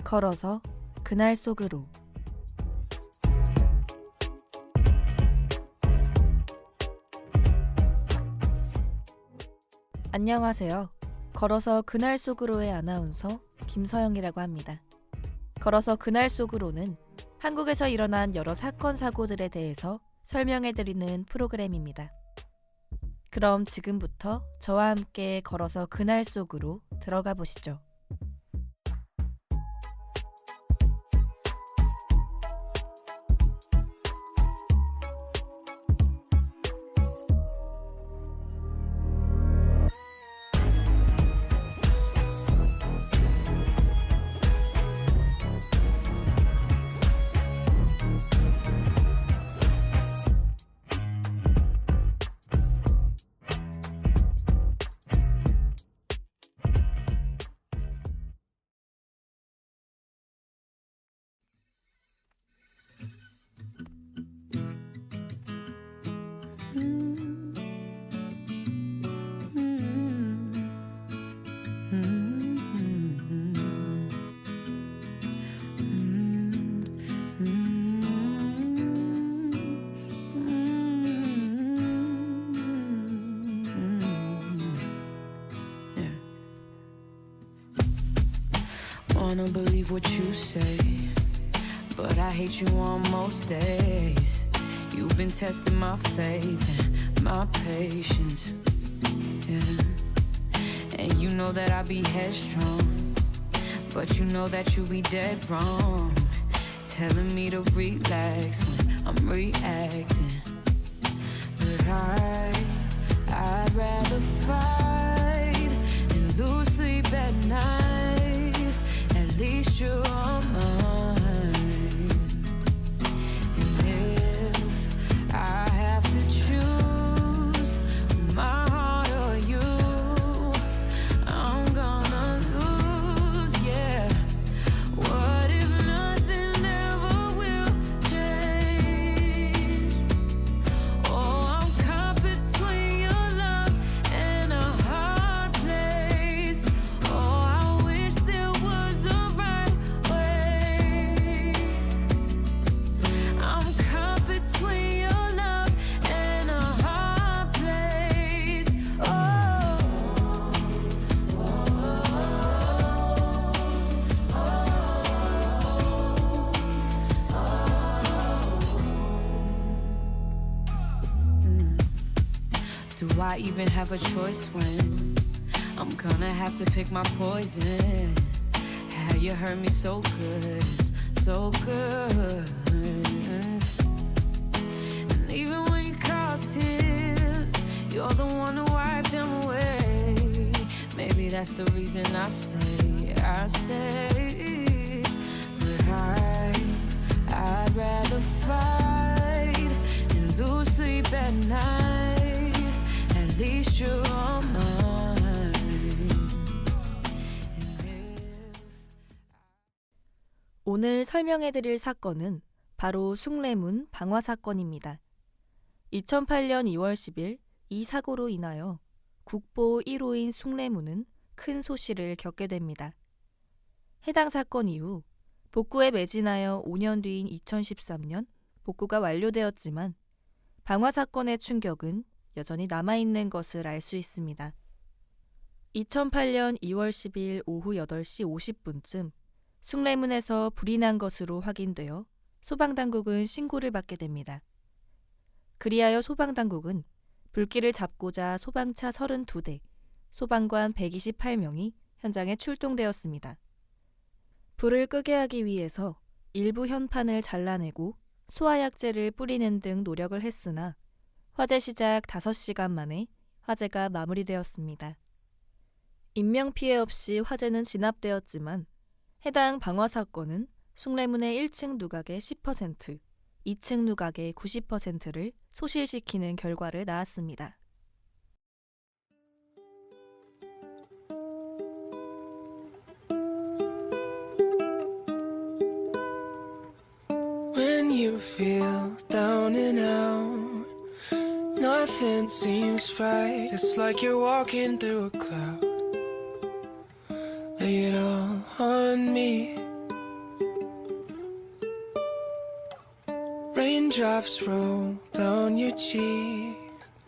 걸어서 그날 속으로. 안녕하세요. 걸어서 그날 속으로의 아나운서 김서영이라고 합니다. 걸어서 그날 속으로는 한국에서 일어난 여러 사건 사고들에 대해서 설명해드리는 프로그램입니다. 그럼 지금부터 저와 함께 걸어서 그날 속으로 들어가 보시죠. Wanna believe what you say, but I hate you on most days. You've been testing my faith and my patience, yeah. And you know that I be headstrong, but you know that you be dead wrong, telling me to relax when I'm reacting. But I'd rather fight and lose sleep at night. At least you're on mine. And if I have to choose my heart or you, I'm gonna lose, yeah. What if nothing ever will change? Oh, I'm caught between your love and a hard place. Oh, I wish there was a right way. I'm caught between your love and a hard place. Do I even have a choice when I'm gonna have to pick my poison? How you hurt me so good, so good. And even when you cause tears, you're the one who wiped them away. Maybe that's the reason I stay. But I'd rather fight and lose sleep at night. At least you're on mine. 오늘 설명해드릴 사건은 바로 숭례문 방화 사건입니다. 2008년 2월 10일 이 사고로 인하여 국보 1호인 숭례문은 큰 소실을 겪게 됩니다. 해당 사건 이후 복구에 매진하여 5년 뒤인 2013년 복구가 완료되었지만 방화 사건의 충격은 여전히 남아있는 것을 알 수 있습니다. 2008년 2월 10일 오후 8시 50분쯤 숭례문에서 불이 난 것으로 확인되어 소방당국은 신고를 받게 됩니다. 그리하여 소방당국은 불길을 잡고자 소방차 32대, 소방관 128명이 현장에 출동되었습니다. 불을 끄게 하기 위해서 일부 현판을 잘라내고 소화약제를 뿌리는 등 노력을 했으나 화재 시작 5시간 만에 화재가 마무리되었습니다. 인명피해 없이 화재는 진압되었지만 해당 방화 사건은 숭례문의 1층 누각의 10%, 2층 누각의 90%를 소실시키는 결과를 낳았습니다. When you feel down and out, nothing seems right. It's like you're walking through a cloud. Lay it all on me. Raindrops roll down your cheek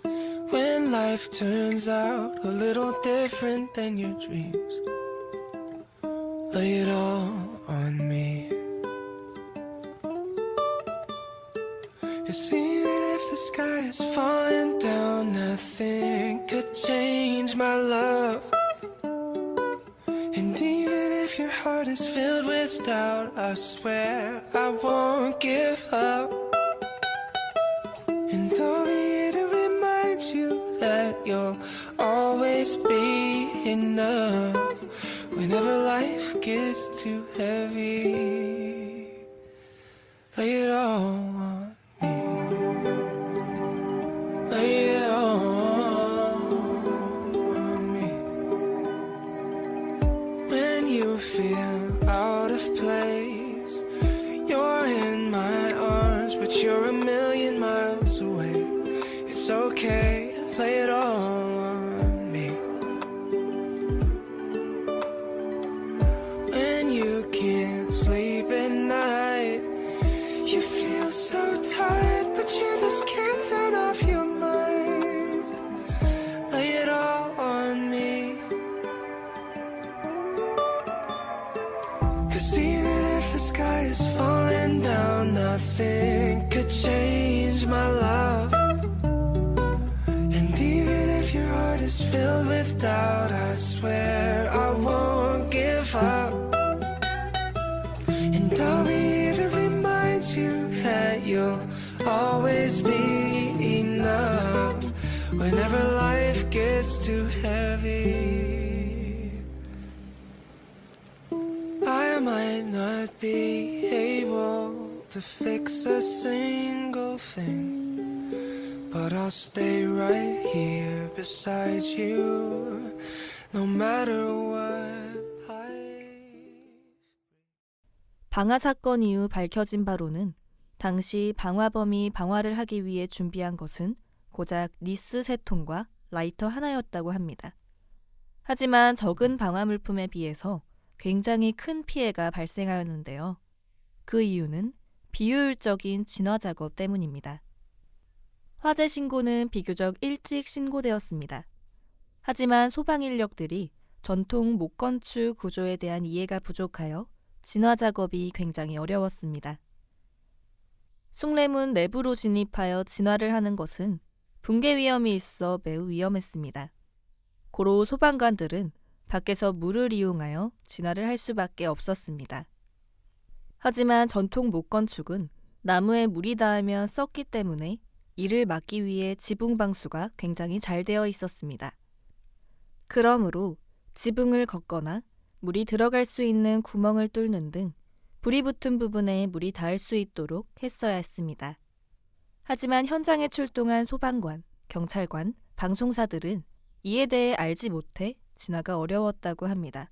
when life turns out a little different than your dreams. Lay it all on me. 'Cause even if the sky is falling down, nothing could change my love. And even if your heart is filled with doubt, I swear I won't give up. And I'll be here to remind you that you'll always be enough. Whenever life gets too heavy, lay it all on me. Lay it all on me. When you feel out of place, you're in my arms, but you're a million miles away. It's okay, lay it all on me. When you can't sleep at night, you feel so tired, but you just can't turn off your mind. Lay it all on me. 'Cause even if the sky is falling down, nothing could change my love. And even if your heart is filled with doubt, I swear I won't give up. And I'll be here to remind you that you'll always be enough. Whenever life gets too heavy, I might not be able to fix a single thing, but I'll stay right here beside you, no matter what life. 방화 사건 이후 밝혀진 바로는 당시 방화범이 방화를 하기 위해 준비한 것은 고작 니스 3통과 라이터 하나였다고 합니다. 하지만 적은 방화 물품에 비해서 굉장히 큰 피해가 발생하였는데요. 그 이유는 비효율적인 진화 작업 때문입니다. 화재 신고는 비교적 일찍 신고되었습니다. 하지만 소방 인력들이 전통 목건축 구조에 대한 이해가 부족하여 진화 작업이 굉장히 어려웠습니다. 숭례문 내부로 진입하여 진화를 하는 것은 붕괴 위험이 있어 매우 위험했습니다. 고로 소방관들은 밖에서 물을 이용하여 진화를 할 수밖에 없었습니다. 하지만 전통 목건축은 나무에 물이 닿으면 썩기 때문에 이를 막기 위해 지붕 방수가 굉장히 잘 되어 있었습니다. 그러므로 지붕을 걷거나 물이 들어갈 수 있는 구멍을 뚫는 등 불이 붙은 부분에 물이 닿을 수 있도록 했어야 했습니다. 하지만 현장에 출동한 소방관, 경찰관, 방송사들은 이에 대해 알지 못해 진화가 어려웠다고 합니다.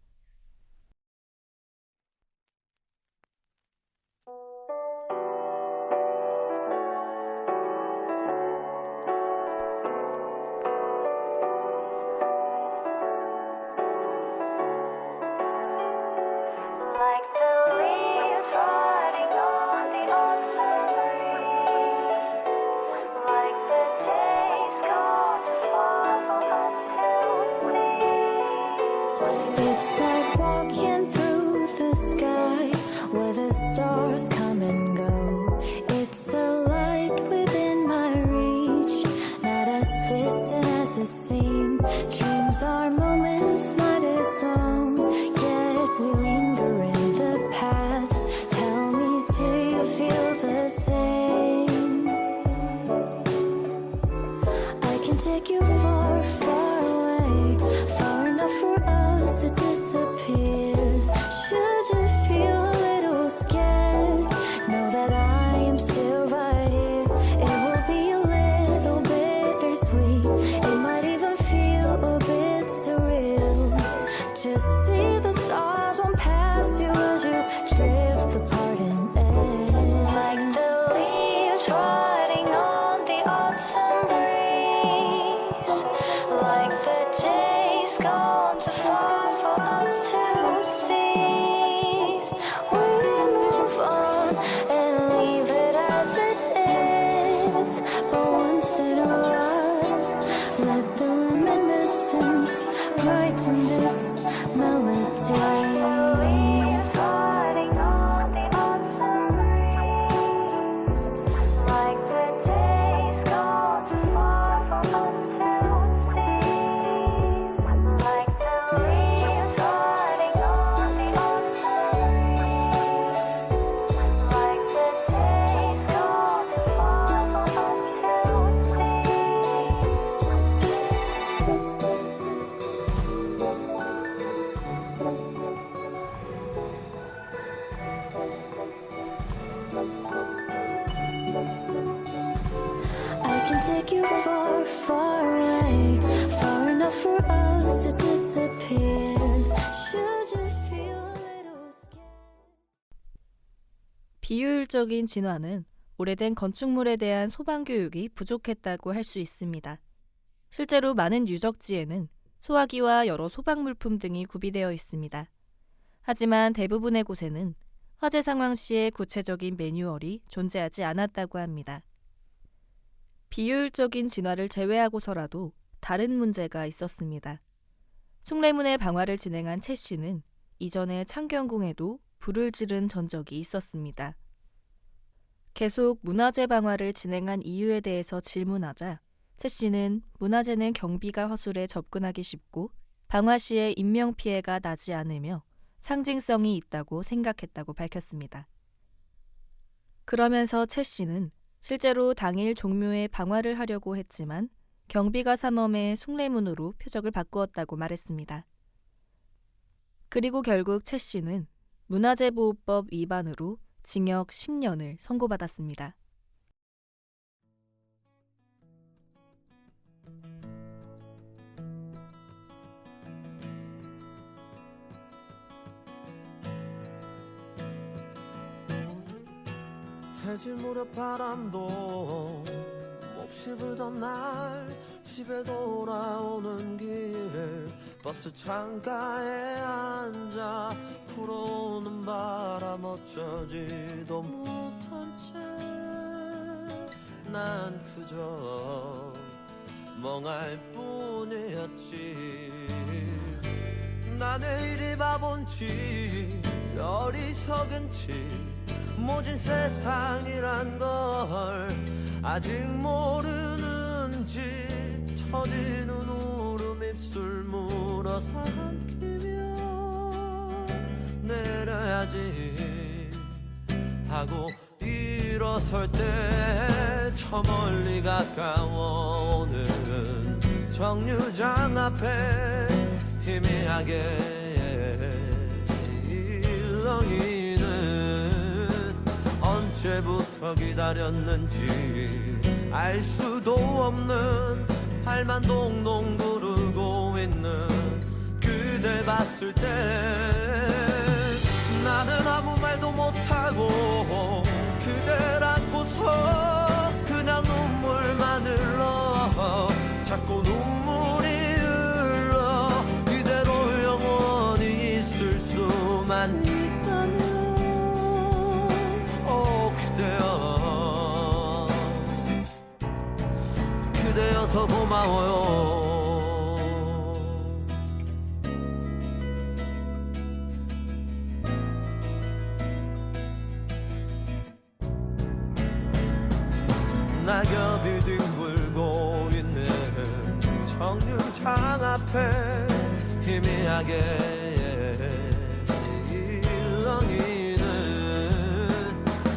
Like the leaves riding on the autumn breeze, like the days gone too far for us to see. It's like walking through the sky where the stars come and go. It's a light within my reach, not as distant as it seems. Dreams are moments not as long, yet we linger in the past. Tell me, do you feel the same? I can take you far, far away, far enough for us to disappear. Should you feel a little scared, know that I am still right here. It will be a little bittersweet, it might even feel a bit surreal. Just see the stars won't pass you as you drift apart and end. Like the leaves riding on the autumn breeze, I can take you far, far away, far enough for us to disappear. Should you feel a little scared? 비효율적인 진화는 오래된 건축물에 대한 소방 교육이 부족했다고 할 수 있습니다. 실제로 많은 유적지에는 소화기와 여러 소방 물품 등이 구비되어 있습니다. 하지만 대부분의 곳에는 화재 상황 시의 구체적인 매뉴얼이 존재하지 않았다고 합니다. 비효율적인 진화를 제외하고서라도 다른 문제가 있었습니다. 숭례문의 방화를 진행한 채 씨는 이전에 창경궁에도 불을 지른 전적이 있었습니다. 계속 문화재 방화를 진행한 이유에 대해서 질문하자 채 씨는 문화재는 경비가 허술해 접근하기 쉽고 방화 시에 인명피해가 나지 않으며 상징성이 있다고 생각했다고 밝혔습니다. 그러면서 채 씨는 실제로 당일 종묘에 방화를 하려고 했지만 경비가 삼엄해 숭례문으로 표적을 바꾸었다고 말했습니다. 그리고 결국 채 씨는 문화재보호법 위반으로 징역 10년을 선고받았습니다. 해질 무렵 바람도 몹시 불던 날 집에 돌아오는 길 버스 창가에 앉아 불어오는 바람 어쩌지도 못한 채 난 그저 멍할 뿐이었지. 나 내일이 바본지 어리석은지 모진 세상이란 걸 아직 모르는지 터지는 울음 입술 물어 삼키며 내려야지 하고 일어설 때 저 멀리 가까워오는 정류장 앞에 희미하게 일렁이는 언제부터 기다렸는지 알 수도 없는 발만 동동 구르고 있는 그댈 봤을 때 나는 아무 말도 못하고 그댈 안고서 그냥 눈물만 흘러 자꾸 눈물이 흘러 이대로 영원히 있을 수만 있다면 그대여서 고마워요. 낙엽이 뒹굴고 있는 정류장 앞에 희미하게 일렁이는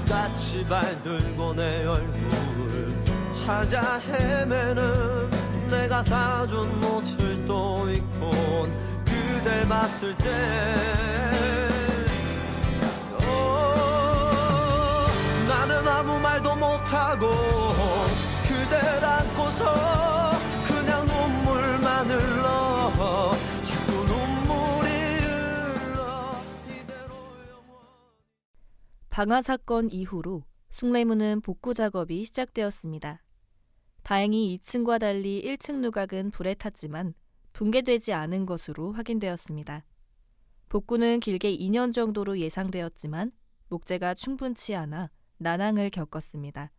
까치발 들고 내 얼굴 찾아 헤매는 내가 사준 옷을 또 입고 그댈 봤을 때 나는 아무 말도 못하고 그댈 안고서 그냥 눈물만 흘러 자꾸 눈물이 흘러 이대로 방화 사건 이후로 숭례문은 복구 작업이 시작되었습니다. 다행히 2층과 달리 1층 누각은 불에 탔지만 붕괴되지 않은 것으로 확인되었습니다. 복구는 길게 2년 정도로 예상되었지만 목재가 충분치 않아 난항을 겪었습니다.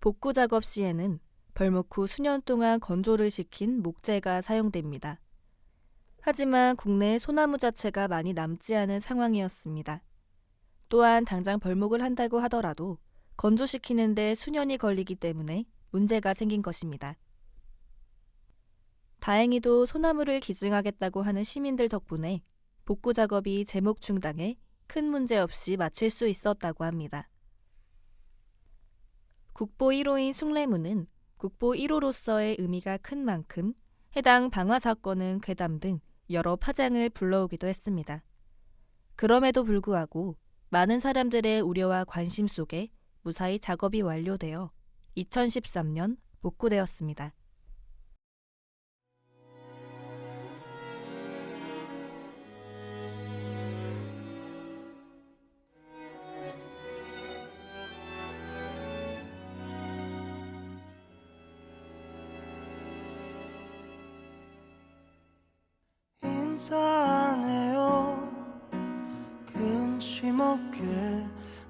복구 작업 시에는 벌목 후 수년 동안 건조를 시킨 목재가 사용됩니다. 하지만 국내에 소나무 자체가 많이 남지 않은 상황이었습니다. 또한 당장 벌목을 한다고 하더라도 건조시키는데 수년이 걸리기 때문에 문제가 생긴 것입니다. 다행히도 소나무를 기증하겠다고 하는 시민들 덕분에 복구 작업이 제목 중당해 큰 문제 없이 마칠 수 있었다고 합니다. 국보 1호인 숭례문은 국보 1호로서의 의미가 큰 만큼 해당 방화 사건은 괴담 등 여러 파장을 불러오기도 했습니다. 그럼에도 불구하고 많은 사람들의 우려와 관심 속에 무사히 작업이 완료되어 2013년 복구되었습니다. 인사하네요. 근심 없게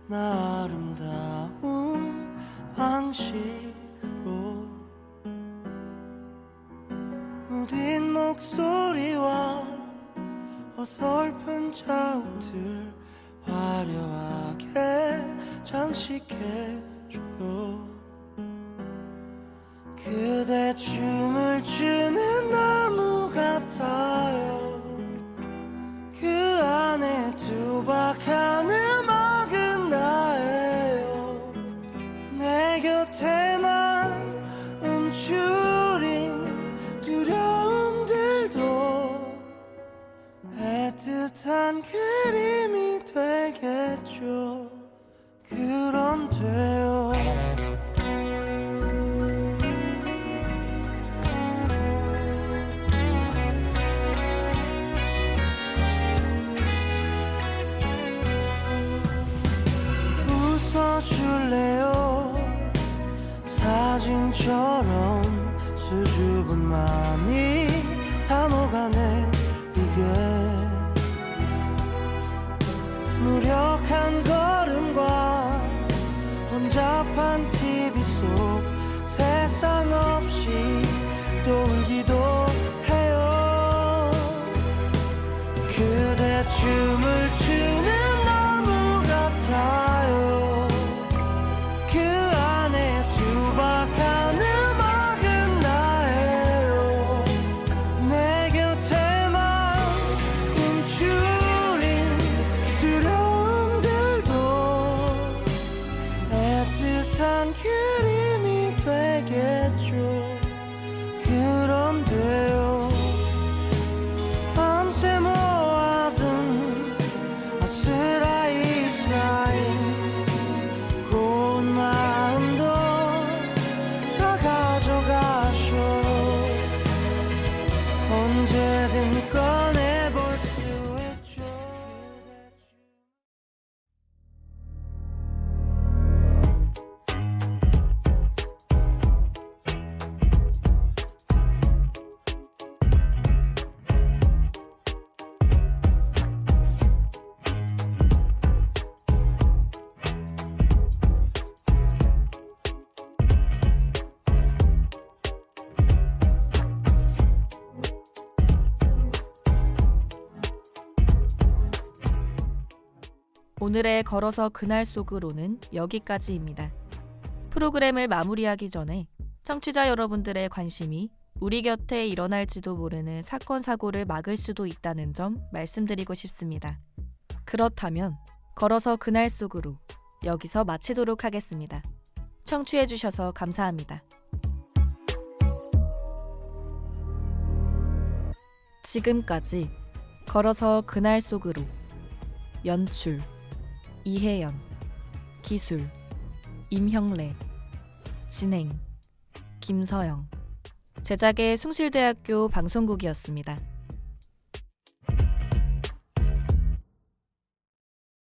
나 아름다운 방식으로 무딘 목소리와 어설픈 자욱들 화려하게 장식해줘요. 그대 춤을 추는 나무 같아요. 그 안에 투박한 음악은 나예요. 내 곁에만 움츠린 두려움들도 애틋한 그림이 되겠죠. 그럼 돼요. 웃어줄래요? 사진처럼 수줍은 맘이 다 녹아내 이게 무력한 걸음과 혼잡한 TV 속 세상 없이 또 울기도 해요. 그대 춤을 추는 나무 같아요. 그 안에 투박한 음악은 나예요. 내 곁에만 움츠린 두려움들도 애틋한 그림이 되겠죠. 그럼 돼요. 밤새 모아둔 아스라이 쌓인 고운 마음도 다 가져가쇼. 언제든 꺼내볼 수 있죠. 오늘의 걸어서 그날 속으로는 여기까지입니다. 프로그램을 마무리하기 전에 청취자 여러분들의 관심이 우리 곁에 일어날지도 모르는 사건 사고를 막을 수도 있다는 점 말씀드리고 싶습니다. 그렇다면 걸어서 그날 속으로 여기서 마치도록 하겠습니다. 청취해주셔서 감사합니다. 지금까지 걸어서 그날 속으로 연출 이혜연, 기술 임형래, 진행 김서영, 제작의 숭실대학교 방송국이었습니다.